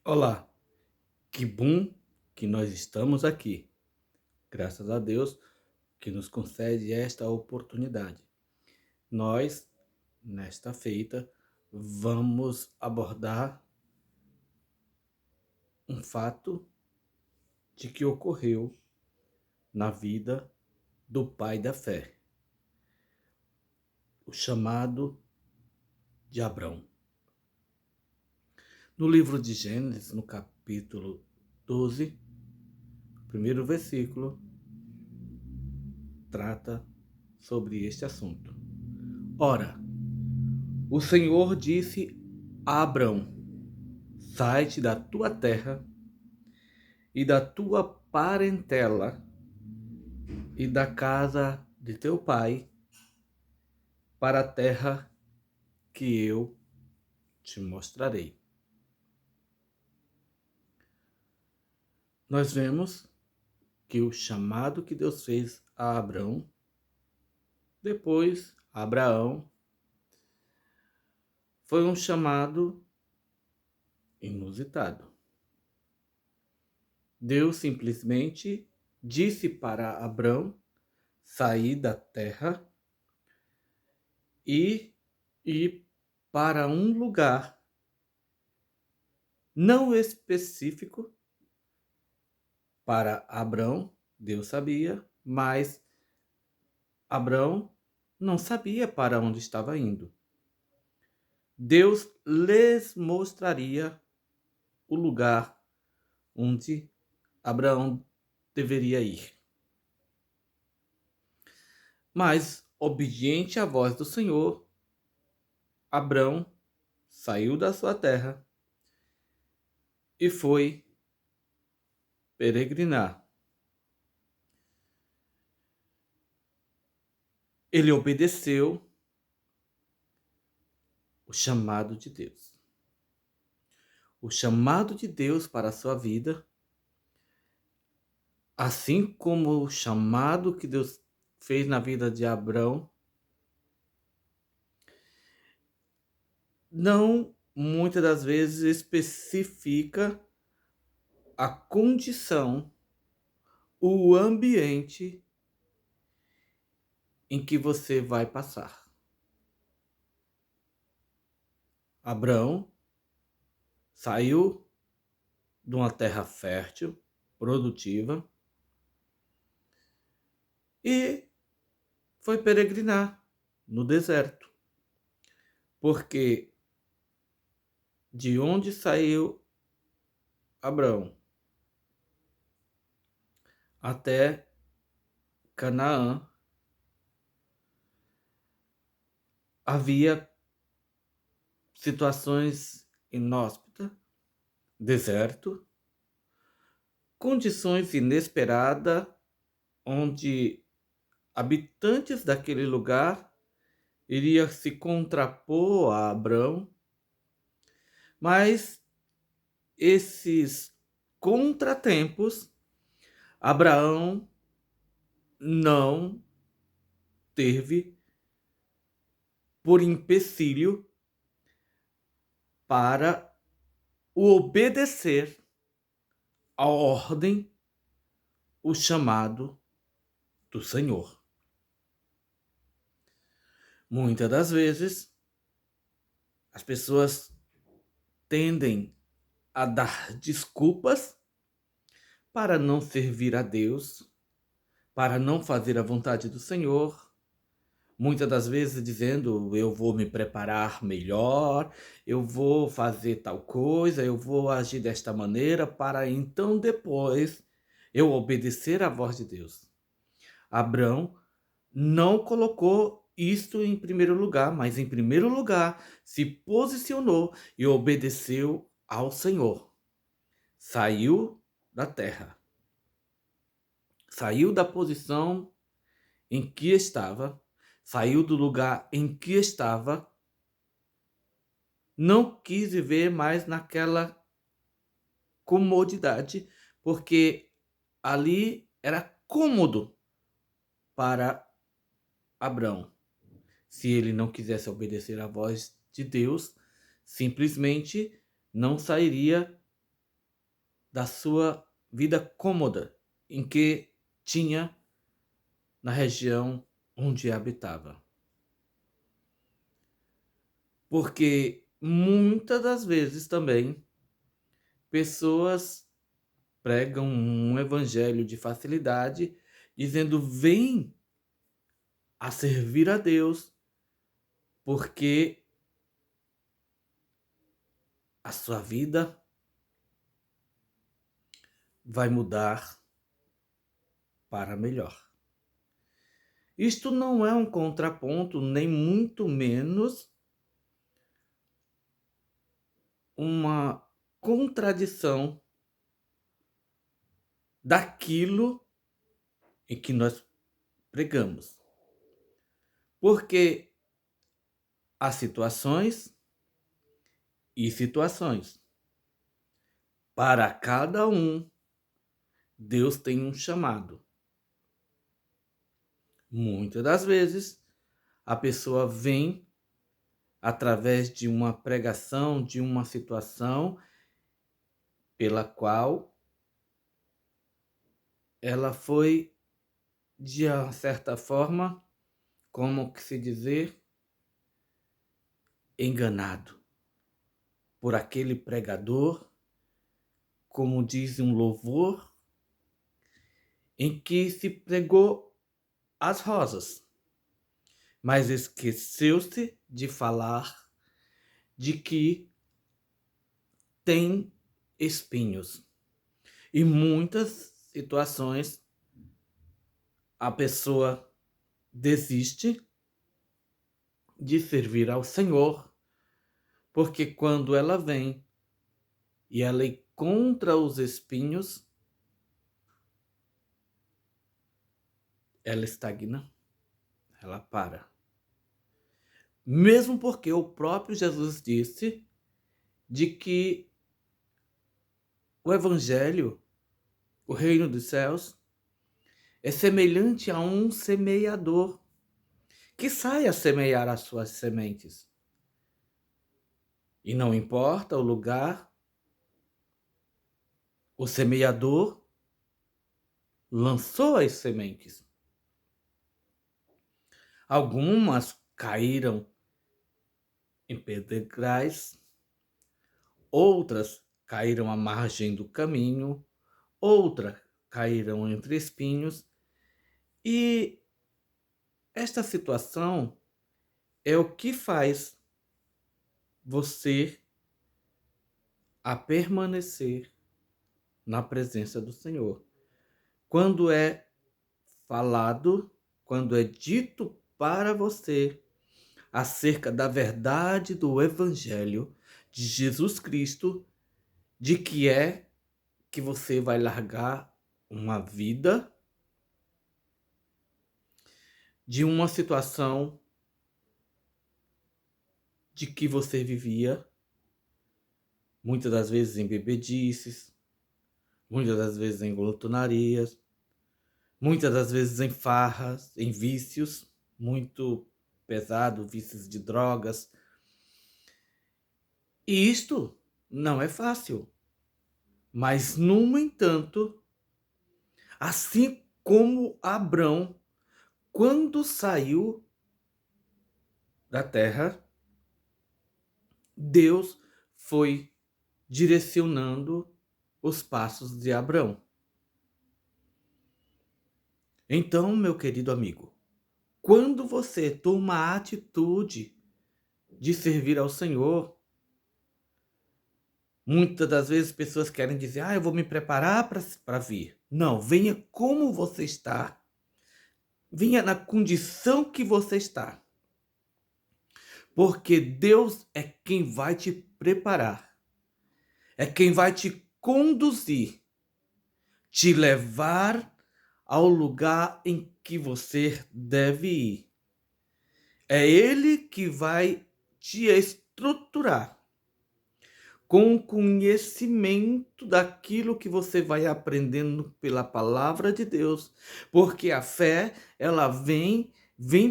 Olá, que bom que nós estamos aqui. Graças a Deus que nos concede esta oportunidade. Nós, nesta feita, vamos abordar um fato de que ocorreu na vida do pai da fé, o chamado de Abrão. No livro de Gênesis, no capítulo 12, o primeiro versículo, trata sobre este assunto. Ora, o Senhor disse a Abrão: sai-te da tua terra e da tua parentela e da casa de teu pai para a terra que eu te mostrarei. Nós vemos que o chamado que Deus fez a Abrão, depois a Abraão, foi um chamado inusitado. Deus simplesmente disse para Abrão sair da terra e ir para um lugar não específico para Abrão. Deus sabia, mas Abrão não sabia para onde estava indo. Deus lhes mostraria o lugar onde Abraão deveria ir. Mas, obediente à voz do Senhor, Abrão saiu da sua terra e foi peregrinar. Ele obedeceu o chamado de Deus. O chamado de Deus para a sua vida, assim como o chamado que Deus fez na vida de Abrão, não muitas das vezes especifica a condição, o ambiente em que você vai passar. Abrão saiu de uma terra fértil, produtiva, e foi peregrinar no deserto. Porque de onde saiu Abrão até Canaã, havia situações inóspitas, deserto, condições inesperadas, onde habitantes daquele lugar iriam se contrapor a Abrão, mas esses contratempos, Abraão não teve por empecilho para o obedecer a ordem, o chamado do Senhor. Muitas das vezes, as pessoas tendem a dar desculpas para não servir a Deus, para não fazer a vontade do Senhor. Muitas das vezes dizendo, eu vou me preparar melhor, eu vou fazer tal coisa, eu vou agir desta maneira, para então depois eu obedecer à voz de Deus. Abrão não colocou isto em primeiro lugar, mas em primeiro lugar se posicionou e obedeceu ao Senhor. Saiu da terra, saiu da posição em que estava, saiu do lugar em que estava, não quis viver mais naquela comodidade, porque ali era cômodo para Abrão. Se ele não quisesse obedecer à voz de Deus, simplesmente não sairia da sua vida cômoda em que tinha na região onde habitava. Porque muitas das vezes também pessoas pregam um evangelho de facilidade, dizendo: vem a servir a Deus, porque a sua vida vai mudar para melhor. Isto não é um contraponto, nem muito menos uma contradição daquilo em que nós pregamos. Porque há situações e situações. Para cada um, Deus tem um chamado. Muitas das vezes, a pessoa vem através de uma pregação, de uma situação pela qual ela foi, de uma certa forma, como que se dizer, enganado por aquele pregador, como diz um louvor, em que se pregou as rosas, mas esqueceu-se de falar de que tem espinhos. E muitas situações a pessoa desiste de servir ao Senhor, porque quando ela vem e ela encontra os espinhos, ela estagna, ela para. Mesmo porque o próprio Jesus disse de que o Evangelho, o reino dos céus, é semelhante a um semeador que sai a semear as suas sementes. E não importa o lugar, o semeador lançou as sementes. Algumas caíram em pedregais, outras caíram à margem do caminho, outras caíram entre espinhos. E esta situação é o que faz você a permanecer na presença do Senhor. Quando é falado, quando é dito para você acerca da verdade do Evangelho de Jesus Cristo, de que é que você vai largar uma vida de uma situação de que você vivia, muitas das vezes em bebedices, muitas das vezes em glutonarias, muitas das vezes em farras, em vícios muito pesados, vícios de drogas. E isto não é fácil. Mas, no entanto, assim como Abrão, quando saiu da terra, Deus foi direcionando os passos de Abrão. Então, meu querido amigo, quando você toma a atitude de servir ao Senhor, muitas das vezes pessoas querem dizer: eu vou me preparar para vir. Não, venha como você está. Venha na condição que você está. Porque Deus é quem vai te preparar. É quem vai te conduzir, te levar ao lugar em que você deve ir. É Ele que vai te estruturar com o conhecimento daquilo que você vai aprendendo pela palavra de Deus, porque a fé, ela vem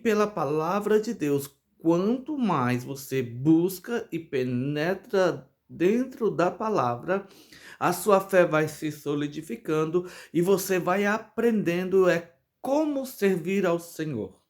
pela palavra de Deus. Quanto mais você busca e penetra dentro da palavra, a sua fé vai se solidificando e você vai aprendendo como servir ao Senhor.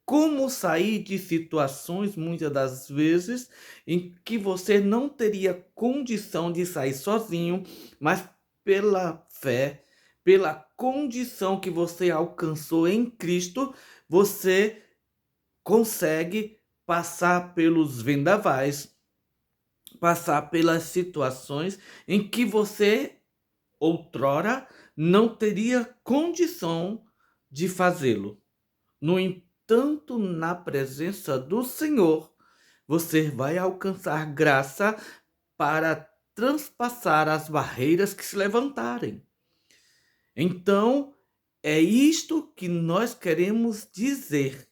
Como sair de situações, muitas das vezes, em que você não teria condição de sair sozinho, mas pela fé, pela condição que você alcançou em Cristo, você consegue passar pelos vendavais, passar pelas situações em que você outrora não teria condição de fazê-lo. No entanto, na presença do Senhor, você vai alcançar graça para transpassar as barreiras que se levantarem. Então, é isto que nós queremos dizer,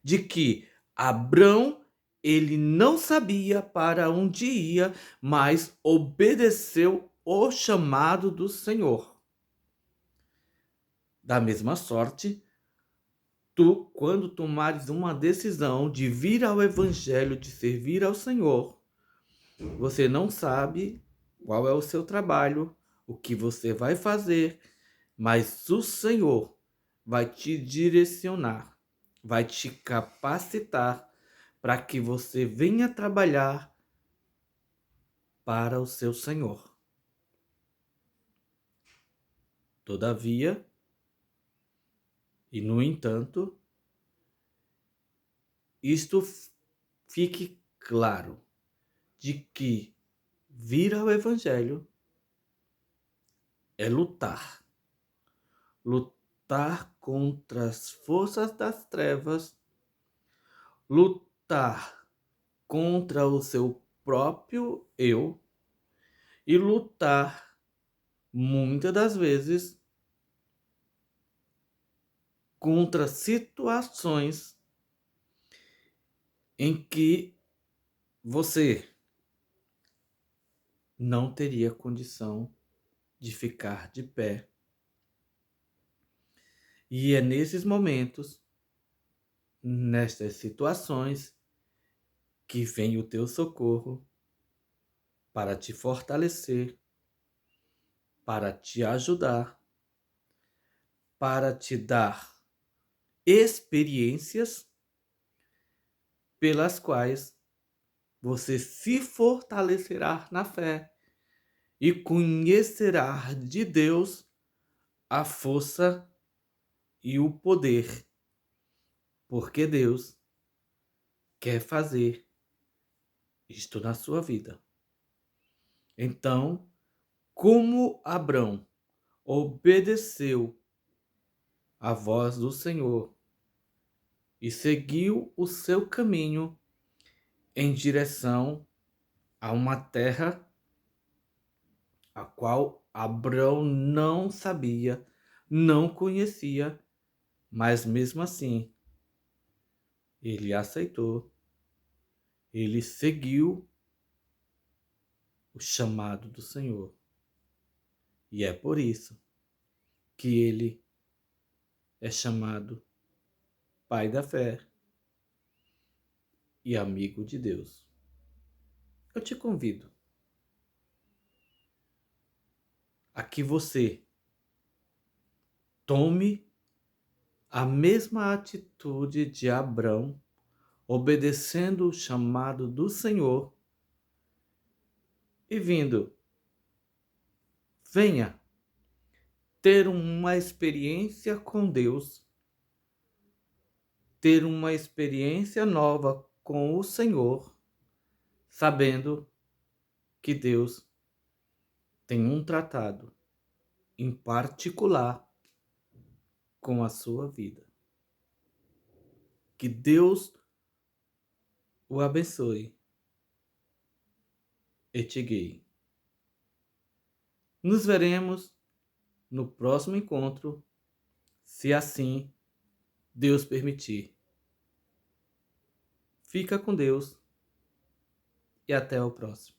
de que Abrão, ele não sabia para onde ia, mas obedeceu o chamado do Senhor. Da mesma sorte, tu, quando tomares uma decisão de vir ao Evangelho, de servir ao Senhor, você não sabe qual é o seu trabalho, o que você vai fazer, mas o Senhor vai te direcionar, vai te capacitar para que você venha trabalhar para o seu Senhor. Todavia, e no entanto, isto fique claro, de que vir ao Evangelho é lutar. Lutar contra as forças das trevas, lutar contra o seu próprio eu e lutar, muitas das vezes, contra situações em que você não teria condição de ficar de pé. E é nesses momentos, nestas situações, que vem o teu socorro para te fortalecer, para te ajudar, para te dar experiências pelas quais você se fortalecerá na fé e conhecerá de Deus a força e o poder, porque Deus quer fazer isto na sua vida. Então, como Abrão obedeceu à voz do Senhor e seguiu o seu caminho em direção a uma terra a qual Abrão não sabia, não conhecia, mas mesmo assim ele aceitou, ele seguiu o chamado do Senhor. E é por isso que ele é chamado Pai da Fé e amigo de Deus. Eu te convido a que você tome a mesma atitude de Abrão, obedecendo o chamado do Senhor e venha ter uma experiência com Deus, ter uma experiência nova com o Senhor, sabendo que Deus tem um tratado em particular com a sua vida. Que Deus o abençoe e te guie. Nos veremos no próximo encontro, se assim Deus permitir. Fica com Deus e até o próximo.